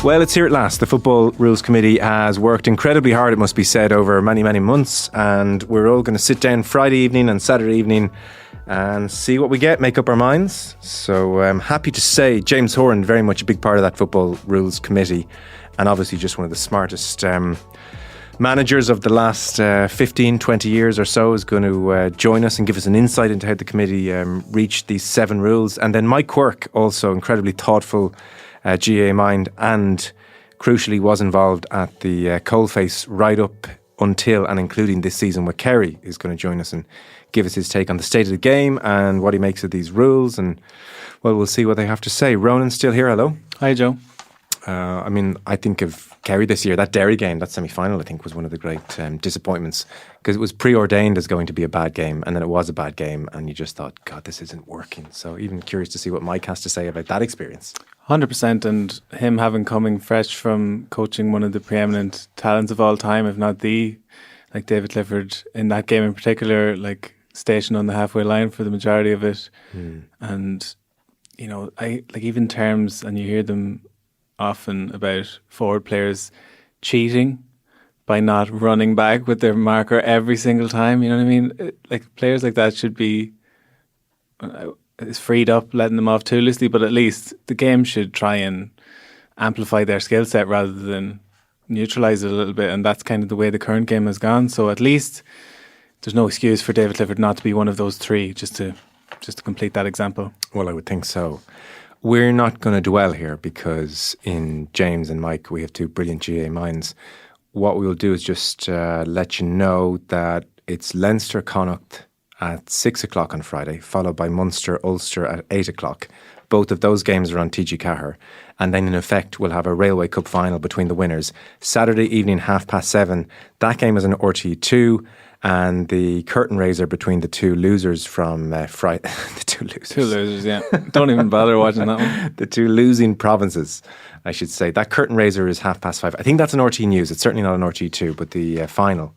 Well, it's here at last. The Football Rules Committee has worked incredibly hard, it must be said, over many, many months. And we're all going to sit down Friday evening and Saturday evening and see what we get, make up our minds. So I'm happy to say James Horan, very much a big part of that Football Rules Committee, and obviously just one of the smartest managers of the last 15, 20 years or so, is going to join us and give us an insight into how the committee reached these 7 rules. And then Mike Quirke, also incredibly thoughtful GA mind, and crucially was involved at the coalface right up until and including this season with Kerry, is going to join us and give us his take on the state of the game and what he makes of these rules. And well, we'll see what they have to say. Ronan's still here. Hello. Hi, Joe. I think of Kerry this year, that Derry game, that semi-final, I think was one of the great disappointments, because it was preordained as going to be a bad game, and then it was a bad game, and you just thought, God, this isn't working. So even curious to see what Mike has to say about that experience. 100%, and him having coming fresh from coaching one of the preeminent talents of all time, if not the, like David Clifford, in that game in particular, like stationed on the halfway line for the majority of it. And, you know, I like even terms, and you hear them often about forward players cheating by not running back with their marker every single time. You know what I mean? Like players like that should be is freed up, letting them off too loosely, but at least the game should try and amplify their skill set rather than neutralise it a little bit. And that's kind of the way the current game has gone. So at least there's no excuse for David Clifford not to be one of those 3, just to complete that example. Well, I would think so. We're not going to dwell here because in James and Mike we have 2 brilliant GA minds. What we will do is just let you know that it's Leinster Connacht at 6 o'clock on Friday, followed by Munster Ulster at 8 o'clock. Both of those games are on TG Cahir. And then in effect we'll have a Railway Cup final between the winners. Saturday evening, 7:30. That game is on RTÉ2. And the curtain raiser between the 2 losers from Friday. The 2 losers. 2 losers, yeah. Don't even bother watching that one. The 2 losing provinces, I should say. That curtain raiser is 5:30. I think that's an RT News. It's certainly not an RT2, but the final,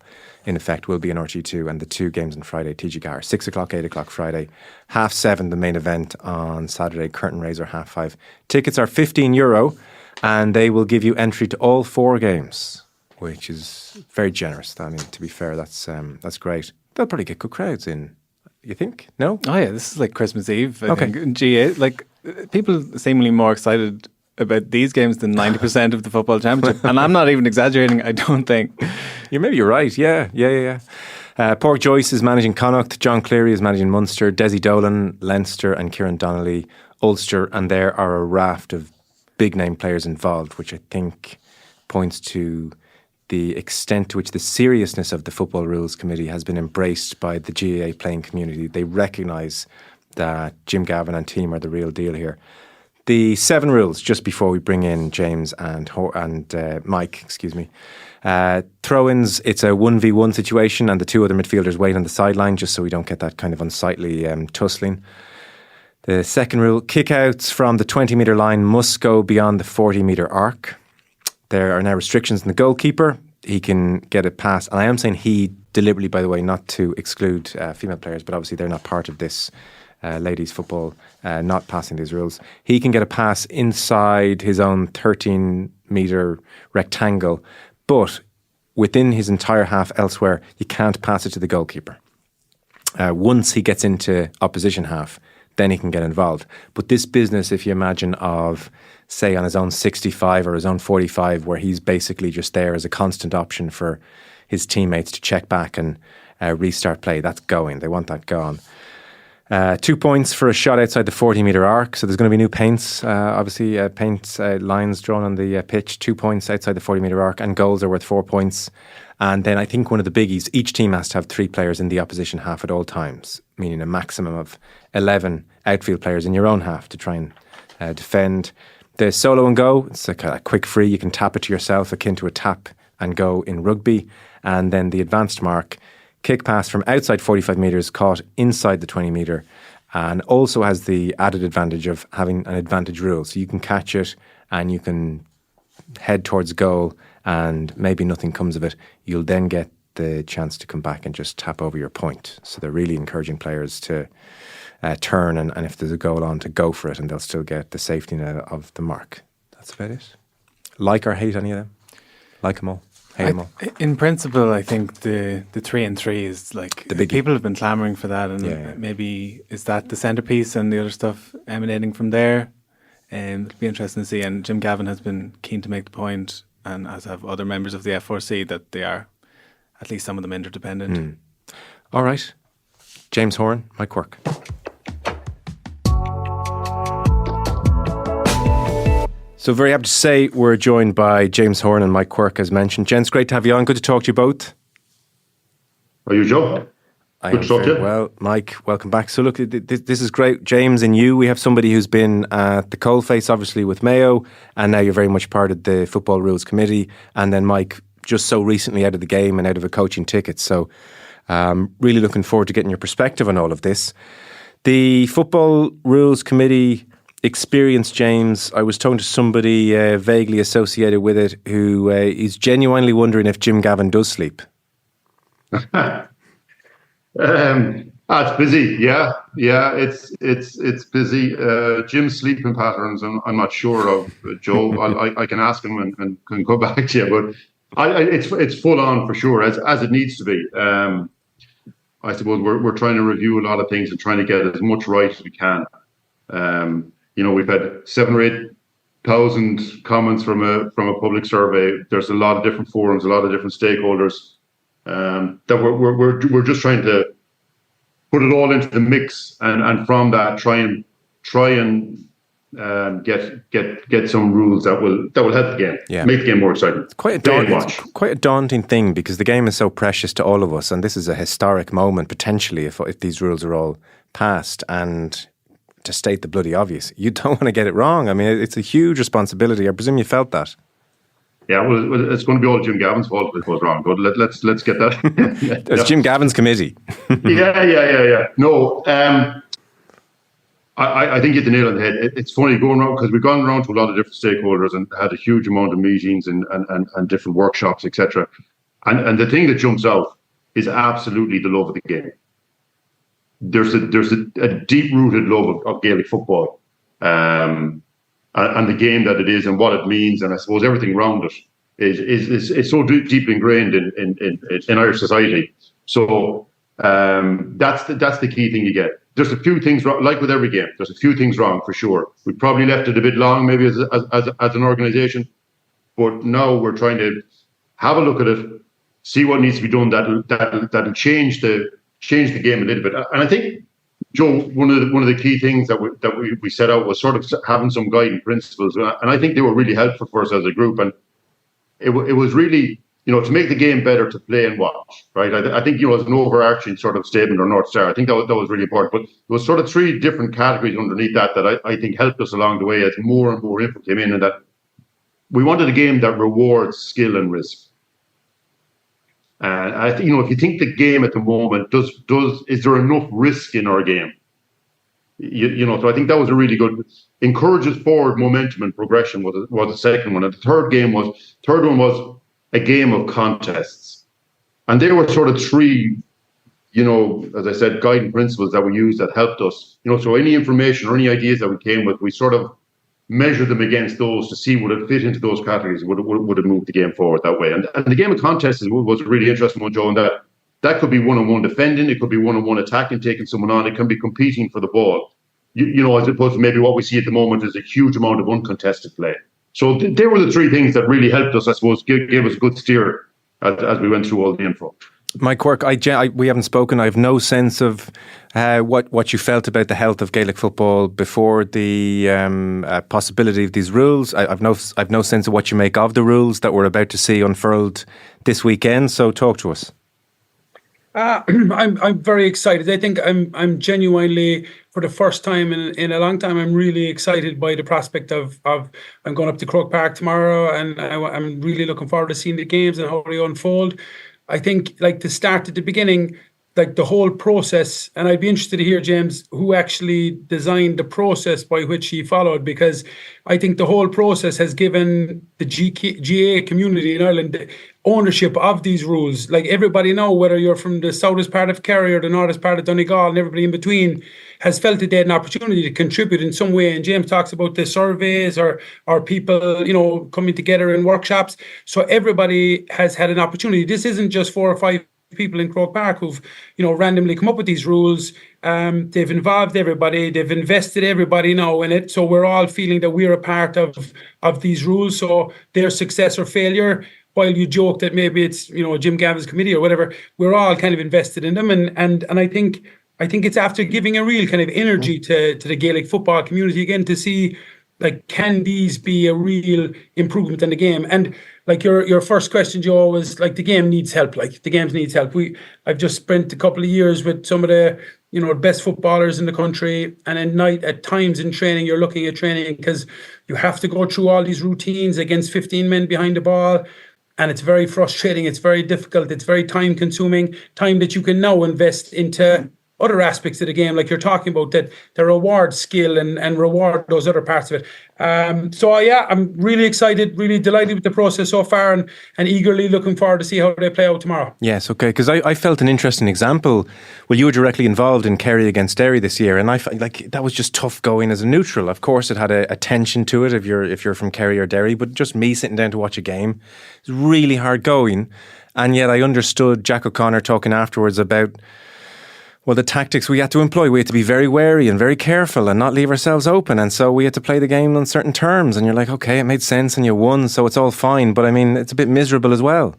in effect, will be an RT2. And the 2 games on Friday, TG Cahir, 6 o'clock, 8 o'clock Friday, 7:30 the main event on Saturday, curtain raiser 5:30. Tickets are €15, and they will give you entry to all 4 games, which is very generous. I mean, to be fair, that's great. They'll probably get good crowds in, you think? No? Oh yeah, this is like Christmas Eve, I think. In GA, like, people seemingly more excited about these games than 90% of the football championship. And I'm not even exaggerating, I don't think. Maybe you're right, yeah. Pork Joyce is managing Connacht, John Cleary is managing Munster, Desi Dolan, Leinster, and Kieran Donnelly, Ulster, and there are a raft of big-name players involved, which I think points to the extent to which the seriousness of the Football Rules Committee has been embraced by the GAA playing community. They recognise that Jim Gavin and team are the real deal here. The 7 rules, just before we bring in James and Mike, throw-ins, it's a 1v1 situation and the 2 other midfielders wait on the sideline just so we don't get that kind of unsightly tussling. The second rule, kick-outs from the 20-metre line must go beyond the 40-metre arc. There are now restrictions on the goalkeeper. He can get a pass. And I am saying he deliberately, by the way, not to exclude female players, but obviously they're not part of this ladies' football, not passing these rules. He can get a pass inside his own 13-metre rectangle, but within his entire half elsewhere, you can't pass it to the goalkeeper. Once he gets into opposition half, then he can get involved. But this business, if you imagine, of say on his own 65 or his own 45, where he's basically just there as a constant option for his teammates to check back and restart play, that's going. They want that gone. 2 points for a shot outside the 40-metre arc. So there's going to be new paints, obviously paint lines drawn on the pitch. 2 points outside the 40-metre arc, and goals are worth 4 points. And then I think one of the biggies, each team has to have 3 players in the opposition half at all times, meaning a maximum of 11 outfield players in your own half to try and defend. The solo and go, it's like a quick free. You can tap it to yourself, akin to a tap and go in rugby. And then the advanced mark, kick pass from outside 45 metres, caught inside the 20 metre, and also has the added advantage of having an advantage rule. So you can catch it and you can head towards goal and maybe nothing comes of it. You'll then get the chance to come back and just tap over your point. So they're really encouraging players to turn and if there's a goal on, to go for it, and they'll still get the safety net of the mark. That's about it. Like or hate any of them? Like them all? Hate them all? In principle, I think the 3-3 is like The biggie. people have been clamouring for that, and maybe is that the centrepiece and the other stuff emanating from there. It'll be interesting to see. And Jim Gavin has been keen to make the point, and as have other members of the F4C, that they are, at least some of them, interdependent. All right. James Horan, Mike Quirke. So very happy to say we're joined by James Horan and Mike Quirke, as mentioned. Gents, great to have you on. Good to talk to you both. Are you, Joe? Good to talk to you. Well, Mike, welcome back. So look, this is great. James and you, we have somebody who's been at the coalface, obviously, with Mayo, and now you're very much part of the Football Rules Committee. And then Mike, just so recently out of the game and out of a coaching ticket. So really looking forward to getting your perspective on all of this. The Football Rules Committee experience, James, I was talking to somebody vaguely associated with it who is genuinely wondering if Jim Gavin does sleep. It's busy. Yeah, it's busy. Jim's sleeping patterns, I'm not sure of, Joe. I can ask him and can go back to you, but it's full on for sure, as it needs to be. I suppose we're trying to review a lot of things and trying to get as much right as we can. We've had 7,000 or 8,000 comments from a public survey. There's a lot of different forums, a lot of different stakeholders. That we're just trying to put it all into the mix, and from that try and get some rules that will help the game, make the game more exciting. It's quite a daunting thing, because the game is so precious to all of us, and this is a historic moment potentially if these rules are all passed. And to state the bloody obvious, you don't want to get it wrong. I mean, it's a huge responsibility. I presume you felt that. Yeah, well, it's going to be all Jim Gavin's fault if it goes wrong. But let's get that. It's Jim Gavin's committee. Yeah. No, I think you hit the nail on the head. It's funny going around, because we've gone around to a lot of different stakeholders and had a huge amount of meetings and different workshops, etc. And the thing that jumps out is absolutely the love of the game. There's a deep-rooted love of Gaelic football. And the game that it is and what it means, and I suppose everything around it is so deeply ingrained in Irish society. So that's the key thing you get. There's a few things wrong, like with every game. There's a few things wrong for sure. We probably left it a bit long, maybe as an organisation, but now we're trying to have a look at it, see what needs to be done that'll change the game a little bit. And I think, Joe, one of the key things that we set out was sort of having some guiding principles, and I think they were really helpful for us as a group. And it was really, to make the game better to play and watch, right? I think, as an overarching sort of statement or North Star, I think that was really important. But there was sort of three different categories underneath that I think helped us along the way as more and more input came in, and that we wanted a game that rewards skill and risk. And I think, if you think the game at the moment, is there enough risk in our game? So I think that was a really good, encourages forward momentum and progression was the second one. And the third one was a game of contests. And there were sort of three, as I said, guiding principles that we used that helped us. So any information or any ideas that we came with, we sort of measure them against those to see would it fit into those categories, would it move the game forward that way. And the game of contests was a really interesting one, Joe, and that could be one-on-one defending, it could be one-on-one attacking, taking someone on, it can be competing for the ball. As opposed to maybe what we see at the moment is a huge amount of uncontested play. So they were the three things that really helped us, I suppose, gave us a good steer as we went through all the info. Mike Quirke, we haven't spoken. I have no sense of what you felt about the health of Gaelic football before the possibility of these rules. I've no sense of what you make of the rules that we're about to see unfurled this weekend. So talk to us. I'm very excited. I think I'm genuinely, for the first time in a long time, I'm really excited by the prospect of I'm going up to Croke Park tomorrow, and I'm really looking forward to seeing the games and how they unfold. I think, like, to start at the beginning, like the whole process, and I'd be interested to hear, James, who actually designed the process by which he followed, because I think the whole process has given the GA community in Ireland the ownership of these rules. Like everybody now, whether you're from the southest part of Kerry or the northest part of Donegal and everybody in between, has felt that they had an opportunity to contribute in some way. And James talks about the surveys or people, coming together in workshops. So everybody has had an opportunity. This isn't just 4 or 5 people in Croke Park who've, randomly come up with these rules. They've involved everybody. They've invested everybody now in it. So we're all feeling that we're a part of these rules. So their success or failure, while you joke that maybe it's, Jim Gavin's committee or whatever, we're all kind of invested in them. And I think it's after giving a real kind of energy to the Gaelic football community again to see, like, can these be a real improvement in the game? And like your first question, Joe, was like the game needs help. Like the game needs help. I've just spent a couple of years with some of the best footballers in the country, and at times in training, you're looking at training because you have to go through all these routines against 15 men behind the ball. And it's very frustrating. It's very difficult. It's very time consuming, time that you can now invest into other aspects of the game, like you're talking about, that reward skill and reward those other parts of it. I'm really excited, really delighted with the process so far, and eagerly looking forward to see how they play out tomorrow. Yes, okay, because I felt an interesting example. Well, you were directly involved in Kerry against Derry this year, and I felt like that was just tough going as a neutral. Of course, it had a tension to it if you're from Kerry or Derry, but just me sitting down to watch a game, it's really hard going. And yet I understood Jack O'Connor talking afterwards about, well, the tactics we had to employ. We had to be very wary and very careful and not leave ourselves open. And so we had to play the game on certain terms. And you're like, okay, it made sense and you won, so it's all fine. But I mean, it's a bit miserable as well.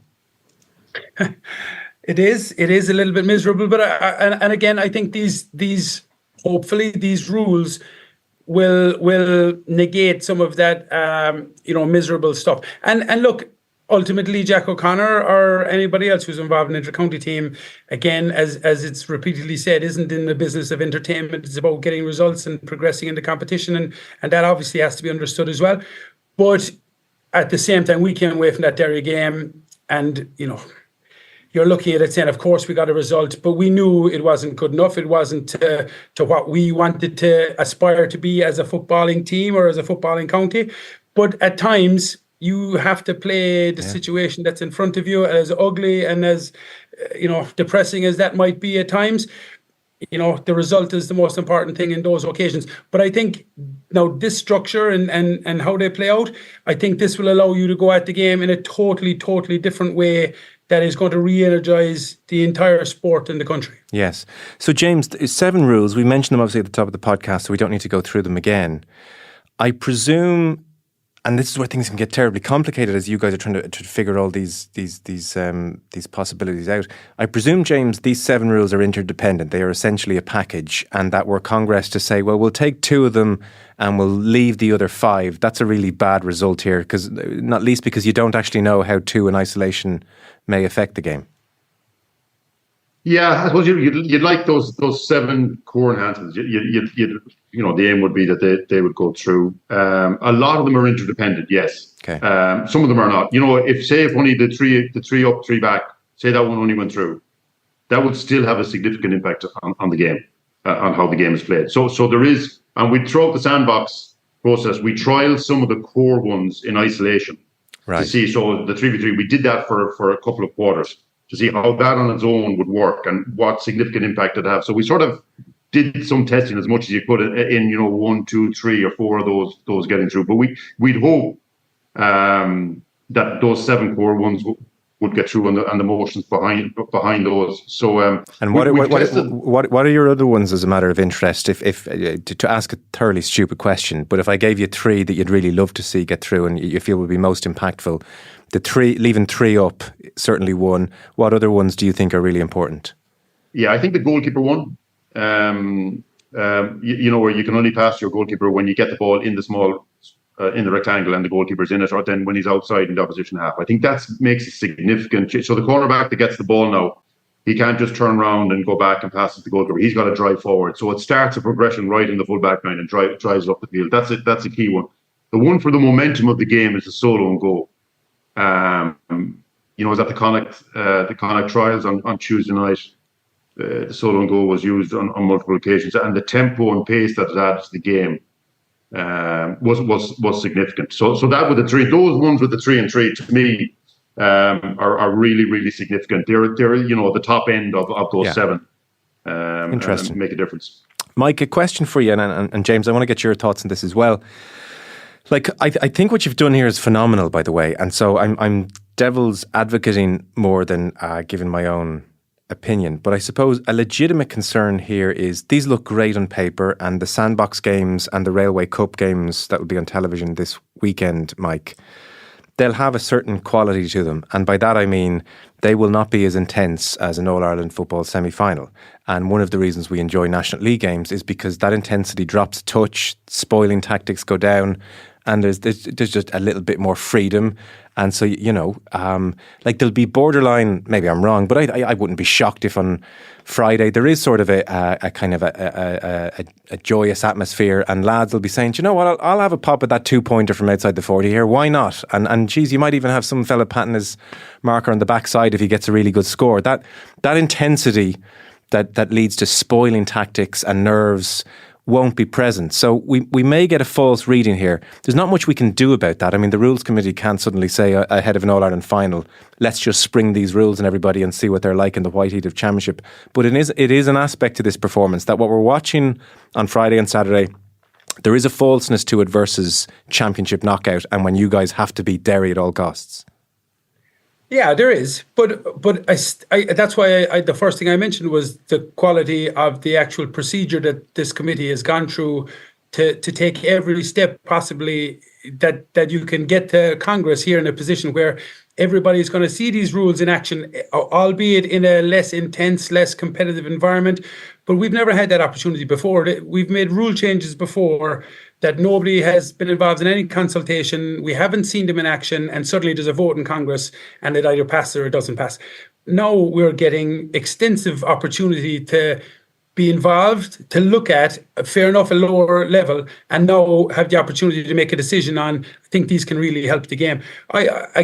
It is a little bit miserable. But and again, I think these hopefully these rules will negate some of that miserable stuff. And look, ultimately, Jack O'Connor or anybody else who's involved in an inter-county team, again, as it's repeatedly said, isn't in the business of entertainment. It's about getting results and progressing in the competition, and that obviously has to be understood as well. But at the same time, we came away from that Derry game, and you're looking at it saying, of course, we got a result, but we knew it wasn't good enough. It wasn't to what we wanted to aspire to be as a footballing team or as a footballing county. But at times, you have to play the situation that's in front of you, as ugly and as depressing as that might be at times. The result is the most important thing in those occasions. But I think now this structure and how they play out, I think this will allow you to go at the game in a totally different way that is going to re-energise the entire sport in the country. Yes. So James, 7 rules. We mentioned them obviously at the top of the podcast, so we don't need to go through them again. I presume, and this is where things can get terribly complicated as you guys are trying to figure all these possibilities out. I presume, James, these 7 rules are interdependent. They are essentially a package, and that were Congress to say, well, we'll take 2 of them and we'll leave the other 5. That's a really bad result here, because not least because you don't actually know how 2 in isolation may affect the game. Yeah, I suppose you'd like those 7 core enhancements. The aim would be that they would go through. A lot of them are interdependent, yes. Okay. Some of them are not. If only the three up, 3 back, say that one only went through, that would still have a significant impact on the game, on how the game is played. So there is, and we throughout the sandbox process, we trial some of the core ones in isolation to see. So the 3v3, we did that for a couple of quarters, to see how that on its own would work and what significant impact it'd have. So we sort of did some testing as much as you could in 1, 2, 3 or 4 of those getting through. But we'd hope that those 7 core ones would get through and the motions behind those. So and what are your other ones as a matter of interest? If to ask a thoroughly stupid question, but if I gave you 3 that you'd really love to see get through and you feel would be most impactful, leaving 3 up, certainly one. What other ones do you think are really important? Yeah, I think the goalkeeper one. Where you can only pass your goalkeeper when you get the ball in the small, in the rectangle, and the goalkeeper's in it, or then when he's outside in the opposition half. I think that makes a significant change. So the cornerback that gets the ball now, he can't just turn around and go back and pass it to the goalkeeper. He's got to drive forward. So it starts a progression right in the full back line and drives up the field. That's a key one. The one for the momentum of the game is the solo and goal. I was at the Connacht trials on Tuesday night. the solo and goal was used on multiple occasions, and the tempo and pace that it added to the game was significant. So that with those ones with the 3 and 3 to me are really, really significant. They're the top end of those 7. Interesting, and make a difference. Mike, a question for you, and James, I want to get your thoughts on this as well. Like, I think what you've done here is phenomenal, by the way, and so I'm devil's advocating more than giving my own opinion. But I suppose a legitimate concern here is these look great on paper, and the Sandbox games and the Railway Cup games that will be on television this weekend, Mike, they'll have a certain quality to them. And by that I mean they will not be as intense as an All-Ireland football semi-final. And one of the reasons we enjoy National League games is because that intensity drops a touch, spoiling tactics go down, and there's just a little bit more freedom. And so, like there'll be borderline, maybe I'm wrong, but I wouldn't be shocked if on Friday there is sort of a kind of a joyous atmosphere, and lads will be saying, do you know what, I'll have a pop at that 2-pointer from outside the 40 here, why not? And geez, you might even have some fella patting his marker on the backside if he gets a really good score. That intensity that leads to spoiling tactics and nerves won't be present. So we may get a false reading here. There's not much we can do about that. I mean, the Rules Committee can't suddenly say ahead of an All-Ireland final, let's just spring these rules on everybody and see what they're like in the white heat of championship. But it is an aspect to this performance that what we're watching on Friday and Saturday, there is a falseness to it versus championship knockout and when you guys have to beat Derry at all costs. Yeah, there is, but that's why the first thing I mentioned was the quality of the actual procedure that this committee has gone through to take every step possibly that you can get to Congress here in a position where everybody's going to see these rules in action, albeit in a less intense, less competitive environment. But we've never had that opportunity before. We've made rule changes before that nobody has been involved in any consultation. We haven't seen them in action, and suddenly there's a vote in Congress and it either passes or it doesn't pass. Now we're getting extensive opportunity to be involved, to look at, fair enough, a lower level, and now have the opportunity to make a decision on, I think these can really help the game. I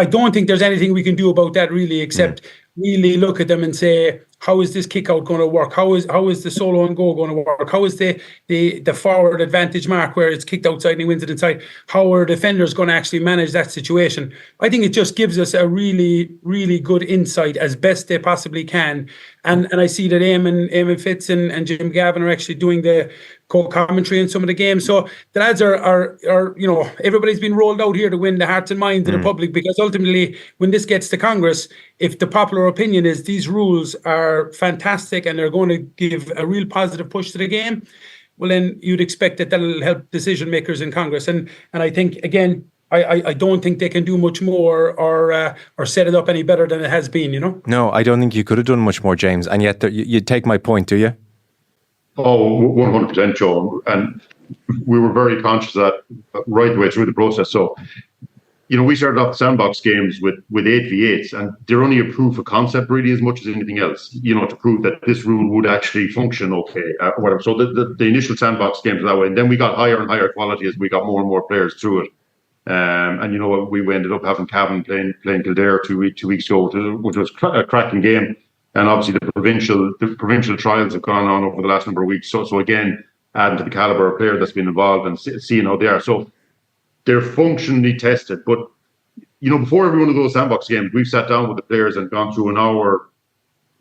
don't think there's anything we can do about that really, except really look at them and say, how is this kick out going to work? How is the solo and go going to work? How is the forward advantage mark where it's kicked outside and he wins it inside? How are defenders going to actually manage that situation? I think it just gives us a really, really good insight as best they possibly can. And I see that Eamon Fitz and Jim Gavin are actually doing the co-commentary in some of the games. So the lads are everybody's been rolled out here to win the hearts and minds of the public, because ultimately when this gets to Congress, if the popular opinion is these rules are fantastic and they're going to give a real positive push to the game, well then you'd expect that'll help decision makers in Congress. And I think, again, I don't think they can do much more or set it up any better than it has been, No, I don't think you could have done much more, James. And yet you take my point, do you? Oh, 100%, Joe. And we were very conscious of that right the way through the process. So, we started off the Sandbox games with 8v8s, and they're only a proof of concept really as much as anything else, to prove that this rule would actually function okay, or whatever. So the initial Sandbox games were that way, and then we got higher and higher quality as we got more and more players through it. And we ended up having Gavin playing Kildare two weeks ago, which was a cracking game. And obviously the provincial trials have gone on over the last number of weeks. So again, adding to the caliber of player that's been involved and seeing how they are. So they're functionally tested. But, before every one of those Sandbox games, we've sat down with the players and gone through an hour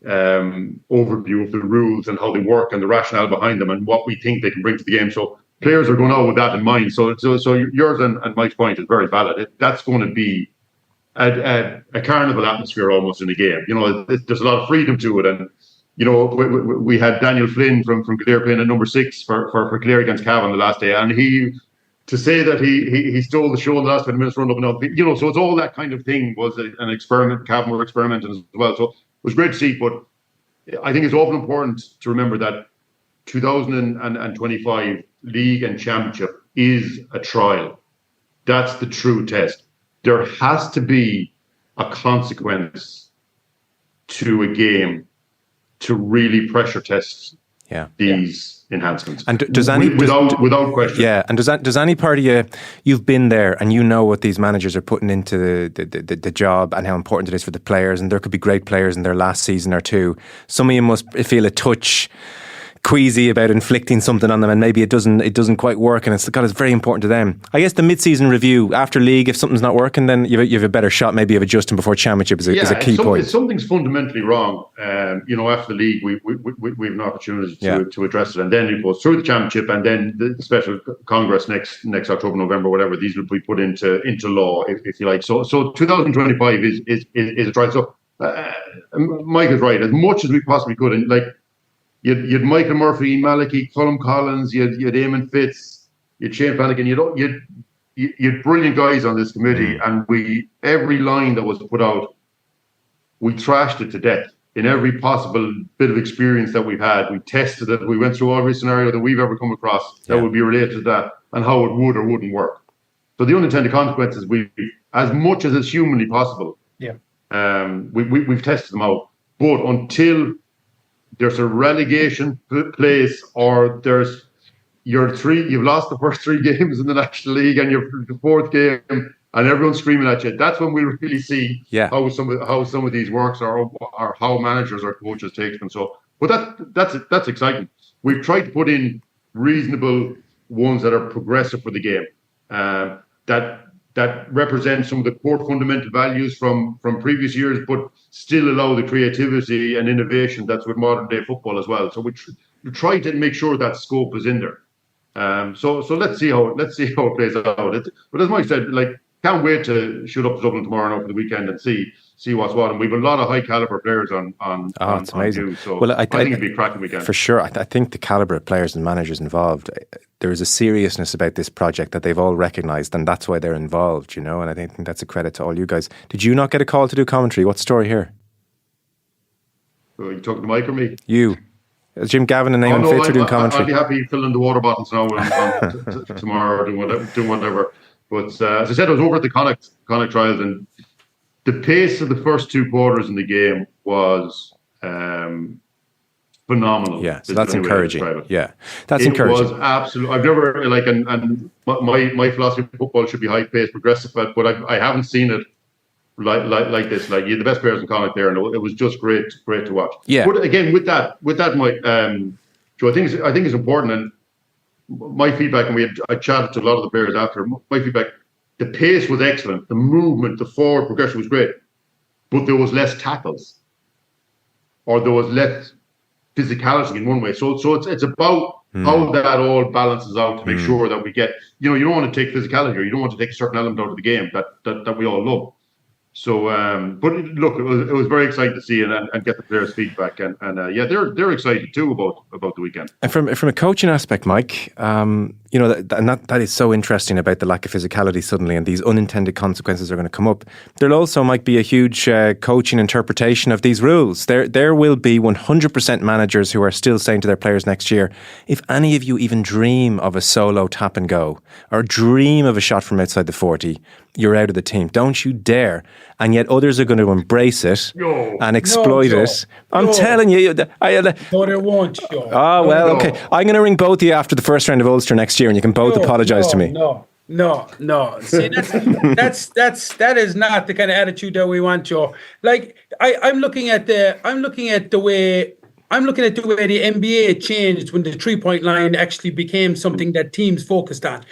overview of the rules and how they work and the rationale behind them and what we think they can bring to the game. So players are going out with that in mind. So yours and Mike's point is very valid. That's going to be a carnival atmosphere almost in the game. There's a lot of freedom to it. And, we had Daniel Flynn from Kildare playing at number 6 for Kildare against Gavin the last day. And to say that he stole the show in the last 20 minutes, run up and down, so it's all that kind of thing was an experiment. Gavin were experimenting as well. So it was great to see. But I think it's often important to remember that 2025 League and Championship is a trial. That's the true test. There has to be a consequence to a game to really pressure test these enhancements. And does any without question? Yeah, and does any part of you, you've been there and you know what these managers are putting into the job and how important it is for the players, and there could be great players in their last season or two. Some of you must feel a touch queasy about inflicting something on them, and maybe it doesn't quite work, and it's very important to them. I guess the mid-season review after league, if something's not working, then you have a better shot maybe of adjusting before championship is a key point. If something's fundamentally wrong, after the league we have an opportunity to address it, and then it goes through the championship, and then the special congress next October, November, whatever. These will be put into law, if you like. So 2025 is a try. So Mike is right. As much as we possibly could, and like. You'd Michael Murphy, Malachy, Colm Collins, you'd Eamon Fitz, you'd Shane Flanagan, you'd brilliant guys on this committee, and every line that was put out, we trashed it to death in every possible bit of experience that we've had. We tested it, we went through every scenario that we've ever come across that would be related to that, and how it would or wouldn't work. So the unintended consequences, as much as it's humanly possible, we've tested them out. But until there's a relegation place, or you've lost the first 3 games in the National League and you're the 4th game and everyone's screaming at you, that's when we really see how some of these works or how managers or coaches take them. So, but that's exciting. We've tried to put in reasonable ones that are progressive for the game, that represent some of the core fundamental values from previous years, but still allow the creativity and innovation that's with modern day football as well. So we try to make sure that scope is in there. So let's see how it plays out. But as Mike said, can't wait to shoot up to Dublin tomorrow and over the weekend and see what's what. And we've a lot of high caliber players on it's amazing. Due, so I think it'd be a cracking weekend. For sure. I think the caliber of players and managers involved, there is a seriousness about this project that they've all recognised, and that's why they're involved, and I think that's a credit to all you guys. Did you not get a call to do commentary? What's the story here? Are you talking to Mike or me? You. Jim Gavin and Eamon Fitz are doing commentary. I'd be happy filling the water bottles now tomorrow or doing whatever. But as I said, I was over at the Connacht trials, and the pace of the first 2 quarters in the game was phenomenal. Yeah, so that's encouraging. Yeah, that's encouraging. It was absolutely. I've never and my philosophy of football should be high paced, progressive, but I haven't seen it like this. You had the best players in Connacht there, and it was just great to watch. Yeah. But again, with that, Mike, Joe, I think it's important, and my feedback, and I chatted to a lot of the players after. My feedback, the pace was excellent, the movement, the forward progression was great, but there was less tackles, or there was less physicality in one way. So it's about how that all balances out to make sure that we get. You don't want to take physicality, or you don't want to take a certain element out of the game that we all love. So, but look, it was very exciting to see and get the players' feedback, and they're excited too about the weekend. And from a coaching aspect, Mike, that is so interesting about the lack of physicality suddenly, and these unintended consequences are going to come up. There also might be a huge coaching interpretation of these rules. There will be 100% managers who are still saying to their players next year, if any of you even dream of a solo tap and go, or dream of a shot from outside the 40, you're out of the team. Don't you dare. And yet others are going to embrace it and exploit it. I'm telling you. No, they won't. Okay. I'm going to ring both of you after the first round of Ulster next year, and you can both apologise to me. No. See, that is not the kind of attitude that we want, Joe. I'm looking at the way the NBA changed when the 3-point line actually became something that teams focused on.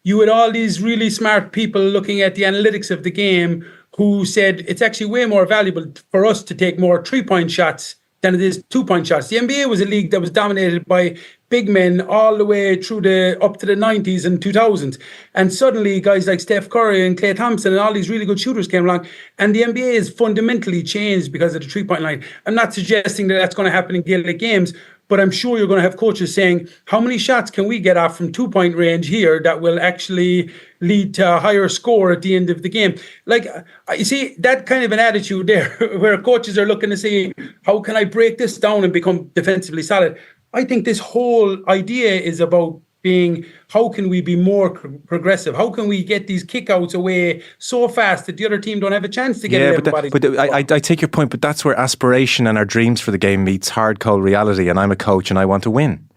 You had all these really smart people looking at the analytics of the game who said it's actually way more valuable for us to take more 3-point shots than it is 2-point shots. The NBA was a league that was dominated by big men all the way through up to the 90s and 2000s. And suddenly guys like Steph Curry and Klay Thompson and all these really good shooters came along. And the NBA is fundamentally changed because of the 3-point line. I'm not suggesting that that's going to happen in Gaelic games, but I'm sure you're going to have coaches saying, how many shots can we get off from 2-point range here that will actually lead to a higher score at the end of the game? You see, that kind of an attitude there where coaches are looking to say, how can I break this down and become defensively solid? I think this whole idea is about being, how can we be more progressive? How can we get these kickouts away so fast that the other team don't have a chance to get everybody? I take your point, but that's where aspiration and our dreams for the game meets hard, cold reality. And I'm a coach and I want to win.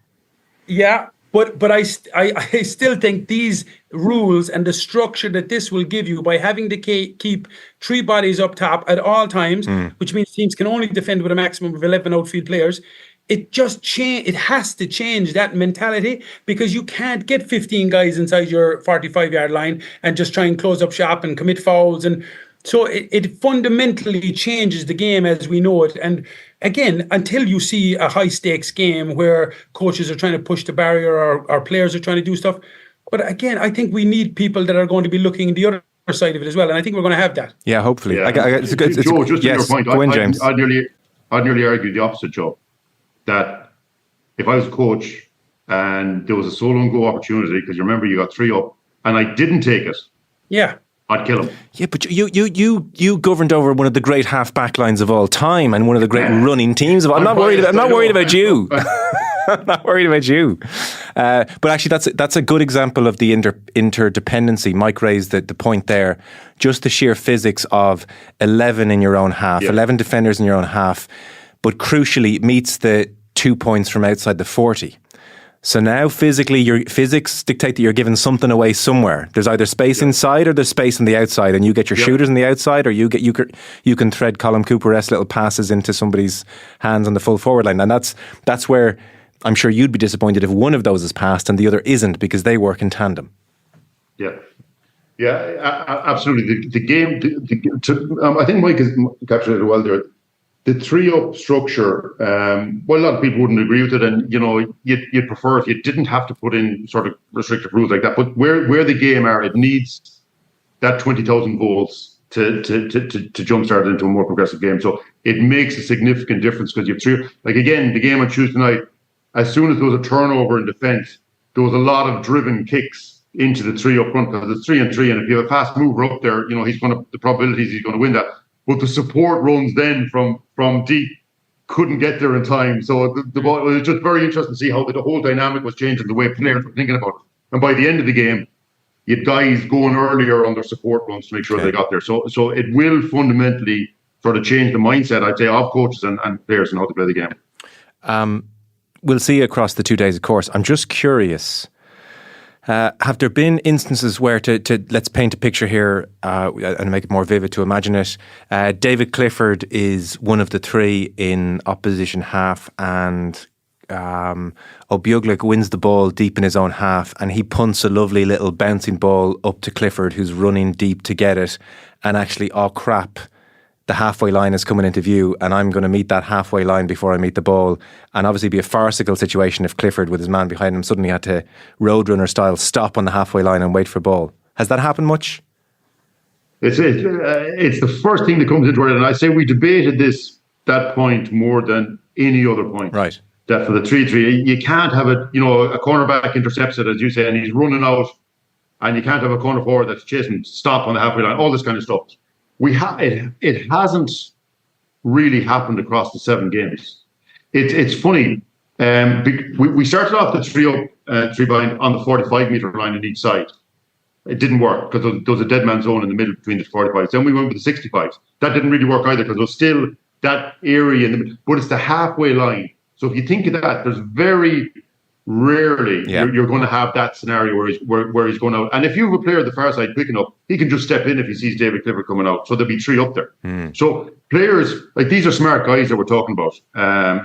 Yeah, but I still think these rules and the structure that this will give you by having to keep 3 bodies up top at all times, which means teams can only defend with a maximum of 11 outfield players. It has to change that mentality, because you can't get 15 guys inside your 45-yard line and just try and close up shop and commit fouls. And so it fundamentally changes the game as we know it. And again, until you see a high stakes game where coaches are trying to push the barrier or players are trying to do stuff. But again, I think we need people that are going to be looking the other side of it as well. And I think we're going to have that. Yeah, hopefully. Yeah. Joe, just to your point, go on, James. I'd nearly argue the opposite, Joe. That if I was a coach and there was a solo and go opportunity, because you remember you got 3 up, and I didn't take it, I'd kill him. Yeah, but you governed over one of the great half back lines of all time and one of the great running teams of all. I'm not worried about you. I'm not worried about you. But actually, that's a good example of the interdependency. Mike raised the point there. Just the sheer physics of 11 in your own half, 11 defenders in your own half, but crucially it meets the 2 points from outside the 40. So now physically, your physics dictate that you're giving something away somewhere. There's either space inside or there's space on the outside, and you get your shooters on the outside, or you can thread Colin Cooper-esque little passes into somebody's hands on the full forward line. And that's where I'm sure you'd be disappointed if one of those is passed and the other isn't, because they work in tandem. Absolutely. The game. I think Mike has captured it well there. The 3-up structure, well, a lot of people wouldn't agree with it, and you'd prefer if you didn't have to put in sort of restrictive rules like that. But where the game are, it needs that 20,000 volts to jumpstart it into a more progressive game. So it makes a significant difference, because you have 3. Like again, the game on Tuesday night, as soon as there was a turnover in defence, there was a lot of driven kicks into the 3 up front, because it's 3-3, and if you have a fast mover up there, the probabilities he's going to win that. But the support runs then from deep couldn't get there in time. So the ball, it was just very interesting to see how the whole dynamic was changing, the way players were thinking about it. And by the end of the game, you had guys going earlier on their support runs to make sure they got there. So it will fundamentally sort of change the mindset, I'd say, of coaches and players and how to play the game. We'll see across the 2 days, of course. I'm just curious. Have there been instances where, to let's paint a picture here and make it more vivid to imagine it, David Clifford is one of the 3 in opposition half, and Obiuglik wins the ball deep in his own half, and he punts a lovely little bouncing ball up to Clifford, who's running deep to get it, and actually, oh crap, the halfway line is coming into view, and I'm going to meet that halfway line before I meet the ball. And obviously be a farcical situation if Clifford, with his man behind him, suddenly had to roadrunner style stop on the halfway line and wait for ball. Has that happened much? It's the first thing that comes into it, and I say we debated that point more than any other point. Right. That for the 3-3, you can't have a cornerback intercepts it, as you say, and he's running out, and you can't have a corner forward that's chasing, stop on the halfway line, all this kind of stuff. It hasn't really happened across the 7 games. It's funny. We started off the 3 bind on the 45-metre line on each side. It didn't work because there was a dead man zone in the middle between the 45s. Then we went with the 65s. That didn't really work either, because there was still that area in the middle. But it's the halfway line. So if you think of that, there's very rarely you're going to have that scenario where he's going out. And if you have a player at the far side quick enough, he can just step in if he sees David Clifford coming out. So there'll be 3 up there. So players, like, these are smart guys that we're talking about.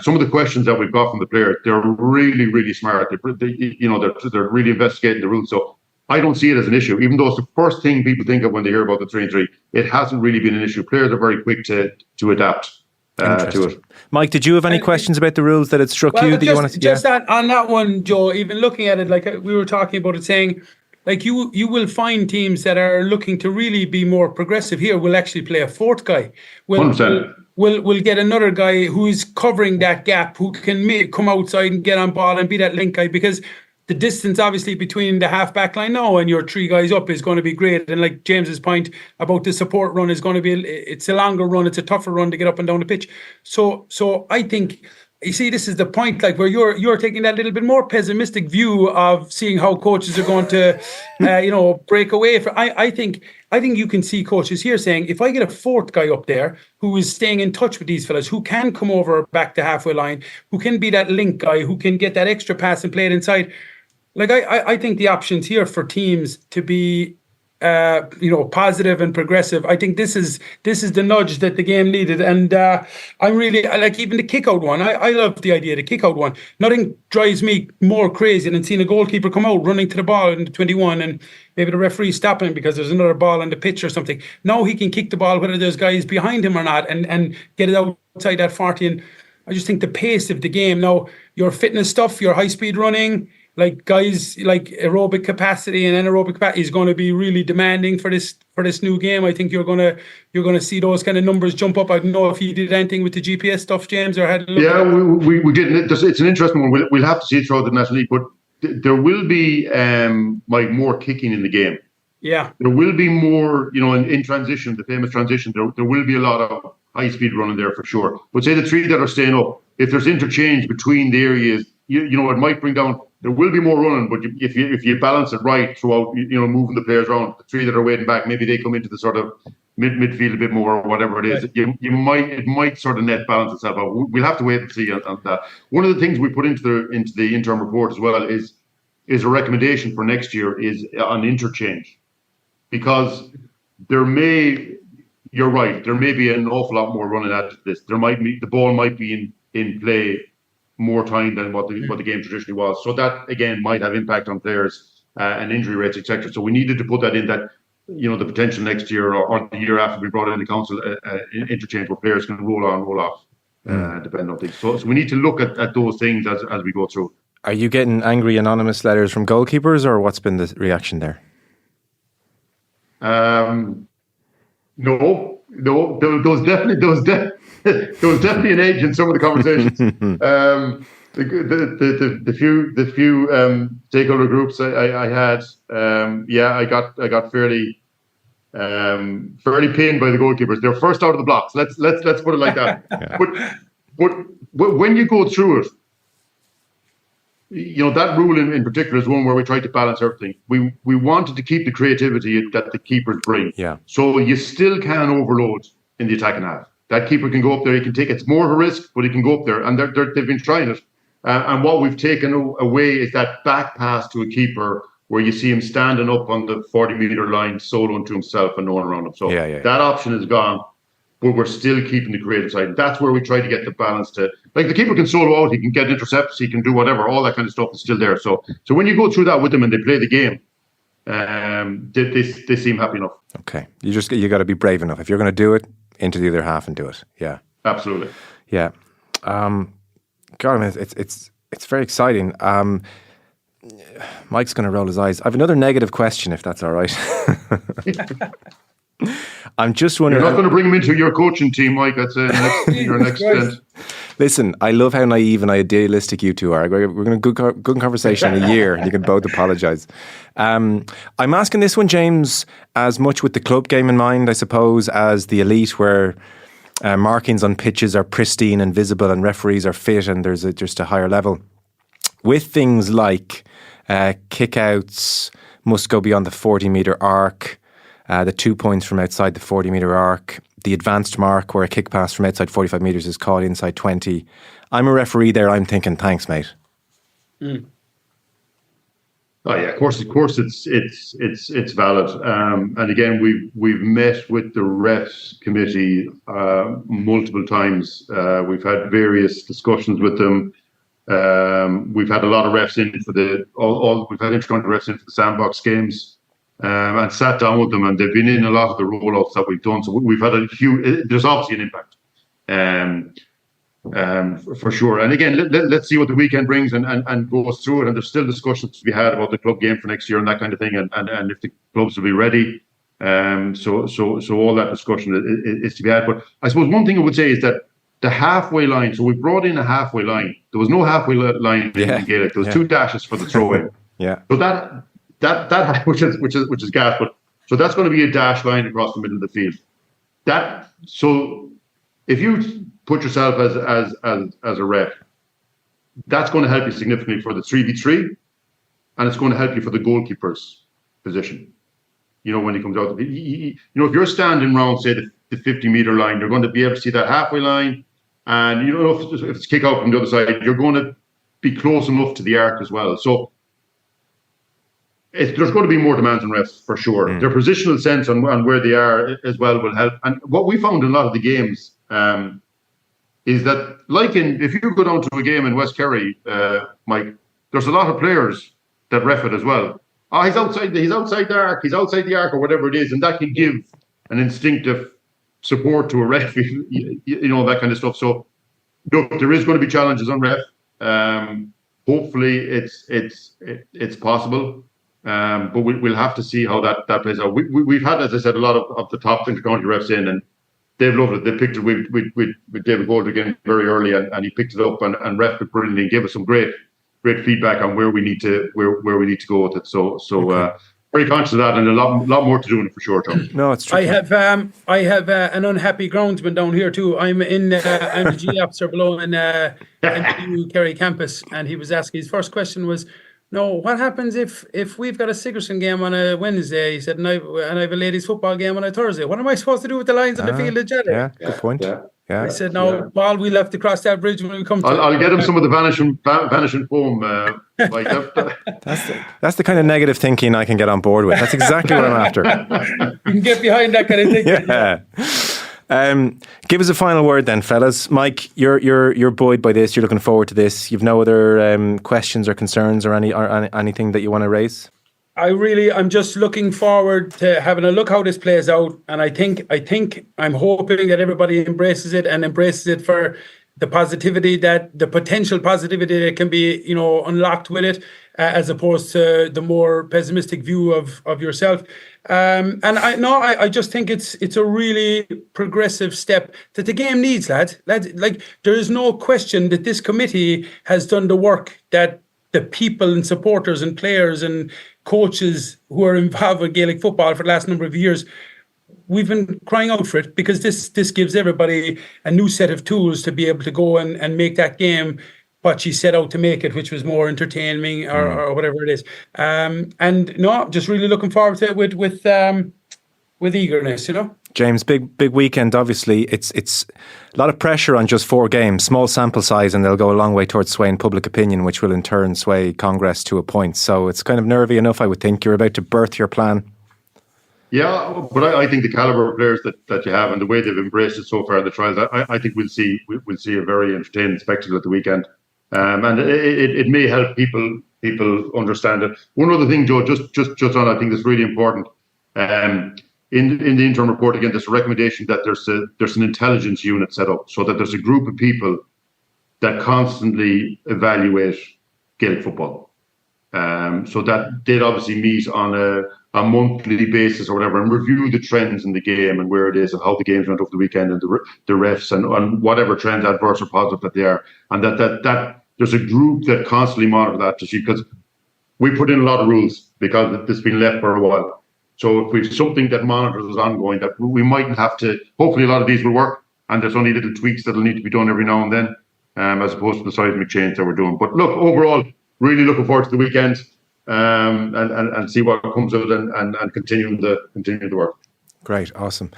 Some of the questions that we've got from the players, they're really, really smart. They're really investigating the rules. So I don't see it as an issue, even though it's the first thing people think of when they hear about the 3-3. It hasn't really been an issue. Players are very quick to adapt to it. Mike, did you have any questions about the rules that had struck you that you wanted to? Just on that one, Joe, even looking at it, like we were talking about it, saying, like, you will find teams that are looking to really be more progressive here will actually play a 4th guy. We'll get another guy who's covering that gap, who can come outside and get on ball and be that link guy, because the distance obviously between the half back line now and your 3 guys up is going to be great. And like James's point about the support run is going to be, it's a longer run, it's a tougher run to get up and down the pitch. So I think you see, this is the point, like where you're taking that little bit more pessimistic view of seeing how coaches are going to, break away. I think you can see coaches here saying, if I get a fourth guy up there who is staying in touch with these fellas, who can come over back to halfway line, who can be that link guy, who can get that extra pass and play it inside. Like I think the options here for teams to be positive and progressive. I think this is the nudge that the game needed, and I'm really like even the kick out one. I love the idea of the kick out one. Nothing drives me more crazy than seeing a goalkeeper come out running to the ball in the 21, and maybe the referee stopping him because there's another ball on the pitch or something. Now he can kick the ball whether there's guys behind him or not, and get it outside that 40. And I just think the pace of the game now, your fitness stuff, your high speed running, like guys like aerobic capacity and anaerobic capacity is going to be really demanding for this new game. I think you're going to see those kind of numbers jump up. I don't know if you did anything with the GPS stuff, James, or had a look. Yeah, we did. It's an interesting one. We'll have to see it throughout the National League, but there will be more kicking in the game. Yeah, there will be more. In transition, the famous transition, there will be a lot of high speed running there for sure. But say the three that are staying up, if there's interchange between the areas, it might bring down. There will be more running, but if you balance it right throughout, moving the players around, the three that are waiting back, maybe they come into the sort of midfield a bit more, or whatever it is. Right. It might sort of net balance itself out. We'll have to wait and see on that. One of the things we put into the interim report as well is a recommendation for next year is on interchange, because you're right, there may be an awful lot more running at this. The ball might be in play more time than what the game traditionally was. So that, again, might have impact on players and injury rates, etc. So we needed to put that in, that, the potential next year or the year after we brought in the council interchange where players can roll on, roll off, depending on things. So we need to look at those things as we go through. Are you getting angry anonymous letters from goalkeepers, or what's been the reaction there? No. There was definitely an edge in some of the conversations. The few stakeholder groups I had, I got fairly pinned by the goalkeepers. They're first out of the blocks. Let's put it like that. Yeah. But when you go through it, that rule in particular is one where we tried to balance everything. We wanted to keep the creativity that the keepers bring. Yeah. So you still can overload in the attacking half. That keeper can go up there. He can take. It's more of a risk, but he can go up there, and they've been trying it. And what we've taken away is that back pass to a keeper where you see him standing up on the 40-meter line, soloing to himself and no one around him. So that option is gone, but we're still keeping the creative side. That's where we try to get the balance to, like, the keeper can solo out, he can get intercepts, he can do whatever, all that kind of stuff is still there. So when you go through that with them and they play the game, they seem happy enough. Okay, you got to be brave enough. If you're going to do it, into the other half and do it. Yeah, absolutely. Yeah, God, I mean, it's very exciting. Mike's going to roll his eyes. I have another negative question, if that's all right. I'm just wondering. You're not going to bring him into your coaching team, Mike. That's your next stint. Listen, I love how naive and idealistic you two are. We're going to good conversation in a year. You can both apologise. I'm asking this one, James, as much with the club game in mind, I suppose, as the elite, where markings on pitches are pristine and visible, and referees are fit, and there's just a higher level. With things like kick-outs must go beyond the 40-metre arc, the 2 points from outside the 40-metre arc, the advanced mark where a kick pass from outside 45 metres is caught inside 20. I'm a referee there. I'm thinking, thanks, mate. Oh yeah, of course it's valid. And again, we've met with the refs committee multiple times. We've had various discussions with them. We've had a lot of refs in for we've had intercounty refs in for the sandbox games. And sat down with them, and they've been in a lot of the rollouts that we've done. So we've had a huge. There's obviously an impact, for sure. And again, let's see what the weekend brings and goes through it. And there's still discussions to be had about the club game for next year and that kind of thing, and if the clubs will be ready. So all that discussion is to be had. But I suppose one thing I would say is that the halfway line. So we brought in a halfway line. There was no halfway line in Gaelic. There was 2 dashes for the throw in. Yeah. So that which is gas, but so that's going to be a dash line across the middle of the field. So if you put yourself as a ref, that's going to help you significantly for the 3v3, and it's going to help you for the goalkeeper's position. When he comes out, if you're standing around, say, the 50-meter line, you're going to be able to see that halfway line, and if it's kick out from the other side, you're going to be close enough to the arc as well. So there's going to be more demands on refs for sure. Their positional sense on where they are as well will help. And what we found in a lot of the games is that, if you go down to a game in West Kerry, Mike, there's a lot of players that ref it as well. He's outside the arc, or whatever it is, and that can give an instinctive support to a ref, that kind of stuff. So, look, there is going to be challenges on ref. Hopefully, it's possible, but we'll have to see how that plays out. We've had, as I said, a lot of the top intercounty refs in, and they've loved it. They picked it with David Gold again very early, and he picked it up and ref it brilliantly and gave us some great feedback on where we need to go with it. So very conscious of that, and a lot more to do in it for sure, Tom. No, it's true. I have an unhappy groundsman down here too. I'm the G officer below in NPU Kerry campus, and he was asking, his first question was, "No, what happens if we've got a Sigerson game on a Wednesday?" He said, and I have a ladies football game on a Thursday. What am I supposed to do with the lines on the field of Jeddah? Yeah, good point. Yeah. I said, "No, Paul, we'll have to cross that bridge when we come to it." I'll get him some of the vanishing foam. Like That's the kind of negative thinking I can get on board with. That's exactly what I'm after. You can get behind that kind of thinking. Yeah. Give us a final word then, fellas. Mike, you're buoyed by this. You're looking forward to this. You've no other questions or concerns or anything that you want to raise? I'm just looking forward to having a look how this plays out, and I'm hoping that everybody embraces it for the positivity, the potential positivity that can be unlocked with it, as opposed to the more pessimistic view of yourself. And I just think it's a really progressive step that the game needs, lads. Like, there is no question that this committee has done the work that the people and supporters and players and coaches who are involved with Gaelic football for the last number of years, we've been crying out for it, because this gives everybody a new set of tools to be able to go and make that game what she set out to make it, which was more entertaining or whatever it is. Just really looking forward to it with eagerness, James, big weekend. Obviously, it's a lot of pressure on just 4 games, small sample size, and they'll go a long way towards swaying public opinion, which will in turn sway Congress to a point. So it's kind of nervy enough, I would think. You're about to birth your plan. Yeah, but I think the caliber of players that you have and the way they've embraced it so far in the trials, I think we'll see a very entertaining spectacle at the weekend, and it may help people understand it. One other thing, Joe, just on, I think that's really important. In the interim report, again, there's a recommendation that there's an intelligence unit set up, so that there's a group of people that constantly evaluate Gaelic football. So that they'd obviously meet on a monthly basis or whatever, and review the trends in the game and where it is and how the games went over the weekend, and the refs and whatever trends, adverse or positive, that they are. And that there's a group that constantly monitor that to see, because we put in a lot of rules because it's been left for a while. So if we've something that monitors is ongoing, that we mightn't have to, hopefully a lot of these will work, and there's only little tweaks that'll need to be done every now and then, as opposed to the seismic change that we're doing. But look, overall, really looking forward to the weekend, and see what comes of it, and continue the work. Great, awesome.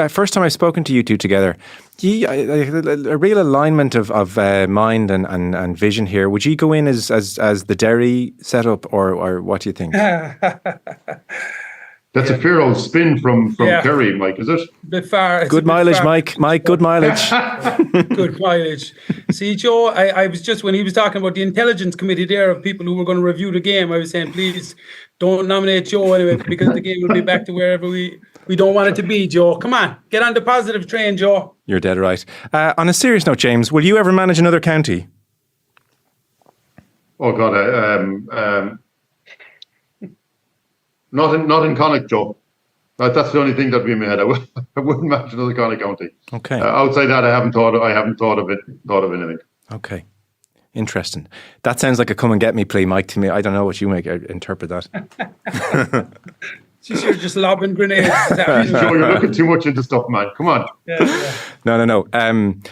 First time I've spoken to you two together, a real alignment of mind and vision here. Would you go in as the Derry setup, or what do you think? That's a fair old spin from Kerry, Mike, is it? A bit far. Good mileage, far. Mike, good mileage. Good mileage. See, Joe, I was just, when he was talking about the intelligence committee there of people who were going to review the game, I was saying, please don't nominate Joe anyway, because the game will be back to wherever we don't want it to be, Joe. Come on, get on the positive train, Joe. You're dead right. On a serious note, James, will you ever manage another county? Oh, God, Not in Connacht, Joe. That's the only thing that we made. I wouldn't manage another Connacht county. Okay. Outside that, I haven't thought of anything. Okay. Interesting. That sounds like a come and get me plea, Mike, to me. I don't know what you interpret that. You're just lobbing grenades. Joe, you're looking too much into stuff, man. Come on. Yeah. No.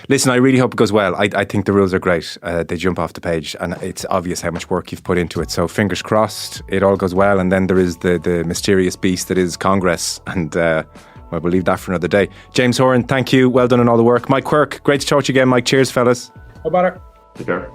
Listen, I really hope it goes well. I think the rules are great. They jump off the page, and it's obvious how much work you've put into it. So fingers crossed, it all goes well. And then there is the mysterious beast that is Congress, and we'll leave that for another day. James Horan, thank you. Well done on all the work. Mike Quirke, great to talk to you again, Mike. Cheers, fellas. No bother. Take care.